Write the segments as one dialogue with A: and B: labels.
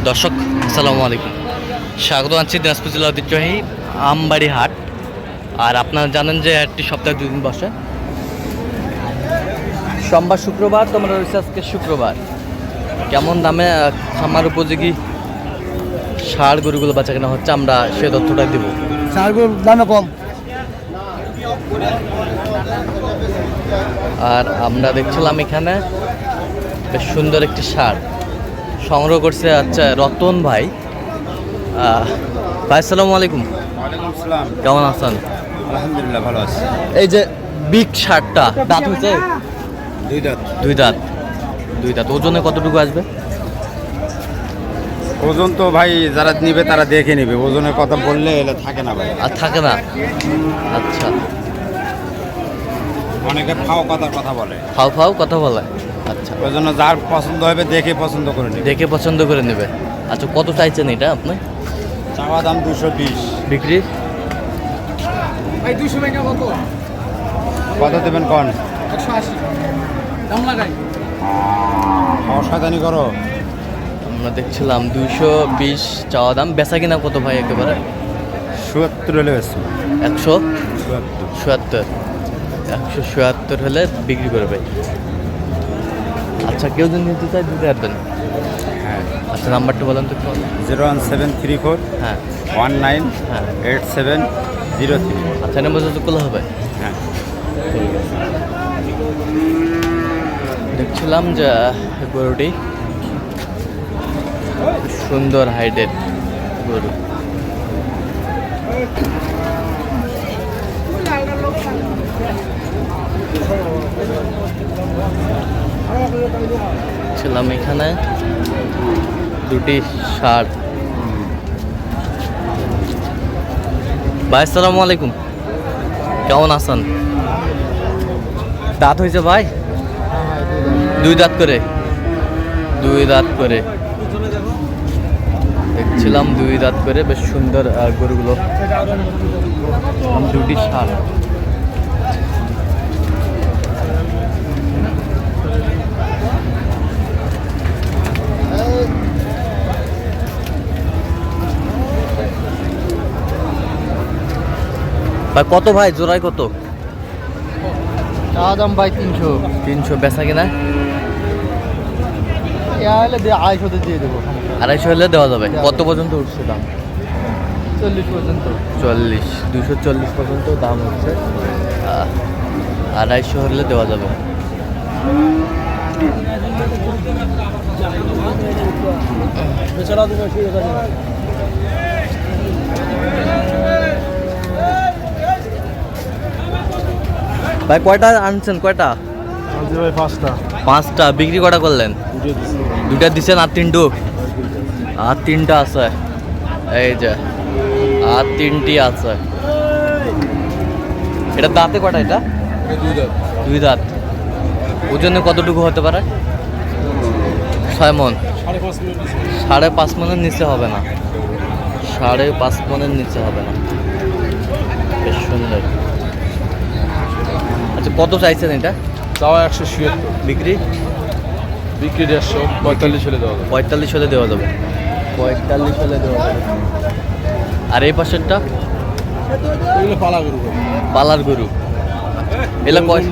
A: দর্শক আসসালামু আলাইকুম, স্বাগত আছি দিনাজপুর জেলা ঐতিহ্যবাহী আমবাড়ি হাট। আর আপনারা জানেন যে হাটটি সপ্তাহে 2 দিন বসে, সোমবার শুক্রবার। তোমরা রয়েছে আজকে শুক্রবার। কেমন দামে খামার উপযোগী ষাঁড় গরুগুলো বাচ্চা কেনা হচ্ছে, আমরা সে তথ্যটা দেব।
B: ষাঁড় গরুর দামে কম।
A: আর আমরা দেখছিলাম এখানে বেশ সুন্দর একটি ষাঁড় সংগ্রহ করছে আচ্ছা রতন ভাই। ভাই আসসালামু আলাইকুম।
C: ওয়ালাইকুম আসসালাম।
A: কেমন আছেন?
C: আলহামদুলিল্লাহ ভালো আছি।
A: এই যে বিগ ষাঁড়টা দাঁত হয়েছে?
C: দুই দাঁত।
A: দুই দাঁত। ওজনে কতটুকু আসবে?
C: ওজন তো ভাই যারা নিবে তারা দেখে নেবে, ওজনের কথা বললে এলে থাকে না ভাই।
A: আর থাকে না? আচ্ছা,
C: অনেকে ফাও কথার কথা বলে,
A: ফাও কথা বলে। আচ্ছা,
C: ওই জন্য যার পছন্দ হবে দেখে পছন্দ করে নেবে।
A: দেখে পছন্দ করে নেবে। আচ্ছা, কত চাইছেন এটা আপনি?
C: চাওয়া দাম 220।
A: বিক্রি
B: ভাই 200 টাকা কত?
C: কত দেবেন কন?
B: 180 দাম লাগাই।
C: অসাধানি করো।
A: আমরা দেখছিলাম 220 চাওয়া দাম, বেচা কিনা কত ভাই? একেবারে
C: 77 হলে বেশি।
A: 177 177 হলে বিক্রি করবে। আচ্ছা, কেউ যদি নিতে চায় দিতে পারবেন?
C: হ্যাঁ।
A: আচ্ছা, নাম্বারটা বলেন তো একটু।
C: 01734
A: হ্যাঁ
C: 198703।
A: আচ্ছা, নাম্বার যত খোলা হবে।
C: হ্যাঁ।
A: দেখছিলাম যে গরুটি সুন্দর হাইটের গরু। ছিলাম এখানে দুটি ষাঁড়। ভাই আসসালামু আলাইকুম, কেমন আছেন? দাঁত হয়েছে ভাই? দুই দাঁত করে দেখছিলাম, 2 দাঁত করে বেশ সুন্দর গরুগুলো। দুটি ষাঁড়। ভাই কত ভাই জোড়ায় কত?
B: চাওয়া দাম ভাই 300।
A: বেচা কিনা?
B: হলে 250 দিয়ে দেবো।
A: 250 হলে দেওয়া যাবে। কত পর্যন্ত উঠছে দাম?
B: 40 পর্যন্ত।
A: 240 পর্যন্ত দাম হচ্ছে। 250 হলে দেওয়া যাবে। ভাই কয়টা আনছেন? কয়টা?
B: ভাই
A: 5টা। বিক্রি কটা করলেন? 2টা দিচ্ছেন। আর 3টা আছে। এই যে আর 3টি আছে। এটা দাঁতে কটা? এটা 2 দাঁত। ওজনে কতটুকু হতে পারে? 6 মণ। 5.5 মণের নিচে হবে না। 5.5 মণের নিচে হবে না। বেশ সুন্দর। আচ্ছা, কত চাইছেন এটা?
B: চাওয়া 170।
A: বিক্রি
B: 150 45 হলে দেওয়া যাবে।
A: 45 হলে দেওয়া যাবে। 45 হলে দেওয়া যাবে। আর এই পাশেরটা
B: এগুলো পালা গরু।
A: পালার গরু। এলা কয়?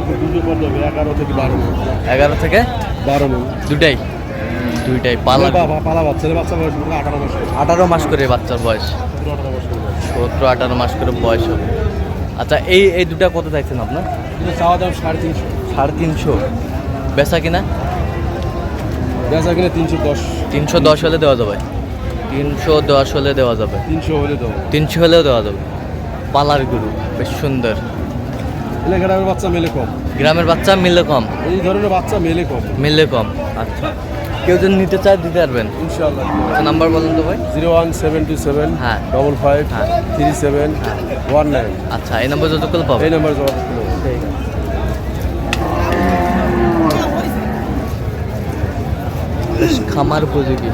B: 11 থেকে 12 মণ।
A: 11 থেকে
B: 12 মণ।
A: দুটাই পালা।
B: পালা বাচ্চা বয়স 18 মাস।
A: 18 মাস করে বাচ্চার বয়স। 17-18 মাস করে বয়স হবে। আচ্ছা, এই দুটা কত চাইছেন আপনার?
B: চাওয়া দাম 350।
A: 350। বেচা কিনা?
B: বেচা কিনা 310।
A: 310 হলে দেওয়া যাবে। 310 হলে দেওয়া যাবে।
B: 300 হলে দেবো।
A: 300 হলেও দেওয়া যাবে। পালার গরু বেশ সুন্দর।
B: গ্রামের বাচ্চা মেলে কম।
A: গ্রামের বাচ্চা মিললে কম।
B: এই ধরনের বাচ্চা মেলে কম।
A: আচ্ছা, কেউ যদি নিতে চায় দিতে পারবেন?
B: ইনশাআল্লাহ।
A: নাম্বার বলুন তো ভাই।
B: 01727
A: হ্যাঁ
B: 55
A: হ্যাঁ
B: 3719।
A: আচ্ছা, এই নাম্বার যত করে পাবো।
B: এই নাম্বার যোগাযোগ করুন।
A: ঠিক আছে। বেশ খামার উপযোগী।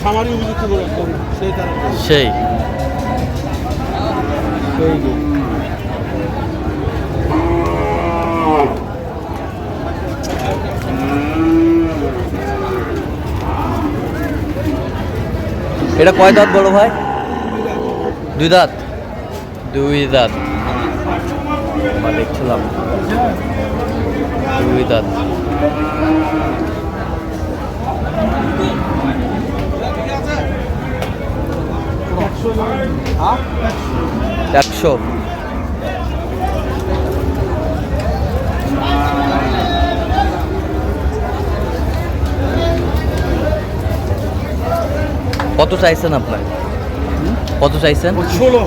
B: খামারি উপযুক্ত করে
A: সেই এটা কয় দাঁত বড় ভাই? 2 দাঁত। 2 দাঁত আমরা দেখছিলাম 2 দাঁত। একশো। কত চাইছেন আপনার? কত চাইছেন?
B: 16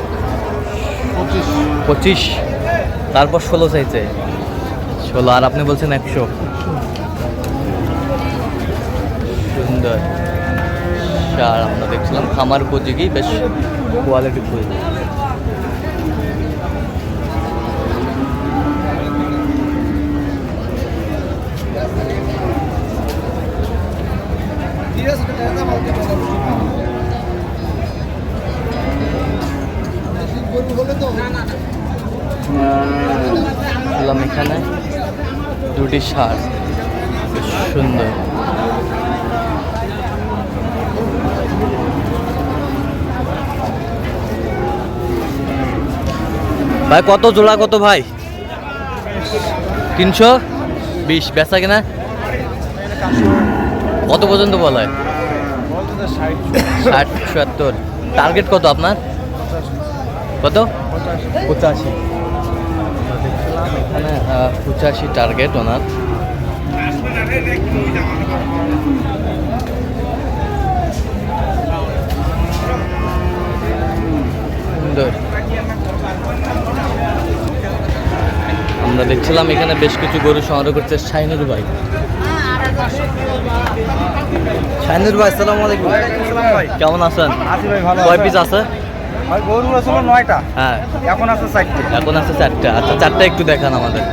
A: 25। তারপর 16 চাইছে। 16 আর আপনি বলছেন 100। সুন্দর সার আমরা দেখছিলাম, খামার উপযোগী, বেশ কোয়ালিটি ফুল। এখানে দুটি সার, বেশ সুন্দর। ভাই কত জোড়া, কত ভাই? 320। বেচা কিনা কত পর্যন্ত বলা হয়? 60 70। টার্গেট কত আপনার? কত? 85। এখানে 85 টার্গেট ওনার। সুন্দর। আমরা দেখছিলাম এখানে বেশ কিছু গরু সংগ্রহ করছে শাহিনুর ভাই। শাহিনুর ভাই, আসসালামু আলাইকুম।
D: ভাই
A: কেমন আছেন?
D: আছি ভাই, ভালো
A: কয় পিস আছে?
D: ভাই গরু ছিল 9টা,
A: হ্যাঁ
D: এখন আছে 4টে।
A: এখন আছে 4টা। আচ্ছা 4টা একটু দেখান আমাদের।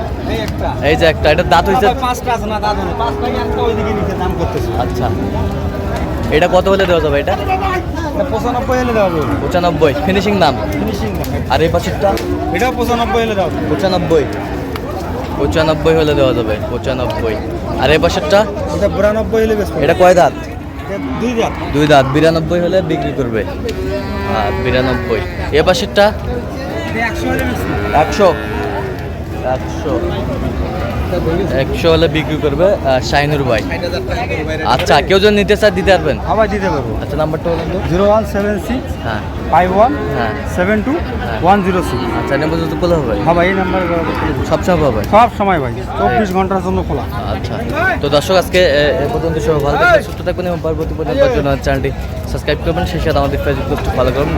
A: এই যে একটা, এটা দাঁত হয়েছে।
D: 5টা আছে না দাদু, 5টা একটা ওইদিকে নিচে দাম করতেছে।
A: আচ্ছা এটা কত হলে দেওয়া যাবে? এটা
D: 95 হলে দেওয়া যাবে,
A: 95 ফিনিশিং দাম।
D: ফিনিশিং দাম।
A: আর এই পাশেরটা
D: এটাও 95 হলে দেওয়া যাবে,
A: 95 95 হলে দেওয়া যাবে, 95। আর এই পাশেরটা
D: এটা 92 হলে বেশ।
A: এটা কয় দাঁত?
D: 2 দাঁত।
A: 2 দাঁত। 92 হলে বিক্রি করবে। আর 92। এ পাশেরটা
D: 100 হলে বেশি।
A: 100 100 হলে বিক্রি করবে শাহিনুর ভাই। আচ্ছা কেউ যদি নিতে চায় দিতে পারবেন?
D: আবার দিতে পারবো।
A: আচ্ছা নাম্বারটা বলুন তো।
D: 0176
A: হ্যাঁ
D: 51
A: হ্যাঁ
D: 72
A: হ্যাঁ।
D: 106।
A: আচ্ছা এটা পর্যন্ত খোলা হবে?
D: হ্যাঁ ভাই, এই নাম্বার
A: সবসময় পাবে?
D: সব সময় ভাই, 24 ঘন্টার জন্য খোলা।
A: আচ্ছা তো দর্শক আজকে এ পর্যন্ত সবাই ভালো থাকবেন, সুস্থ থাকবেন এবং পরবর্তী পর্যন্ত চ্যানেলটি সাবস্ক্রাইব করবেন, সেই সাথে আমাদের ফেসবুক পেজটি ফলো করবেন।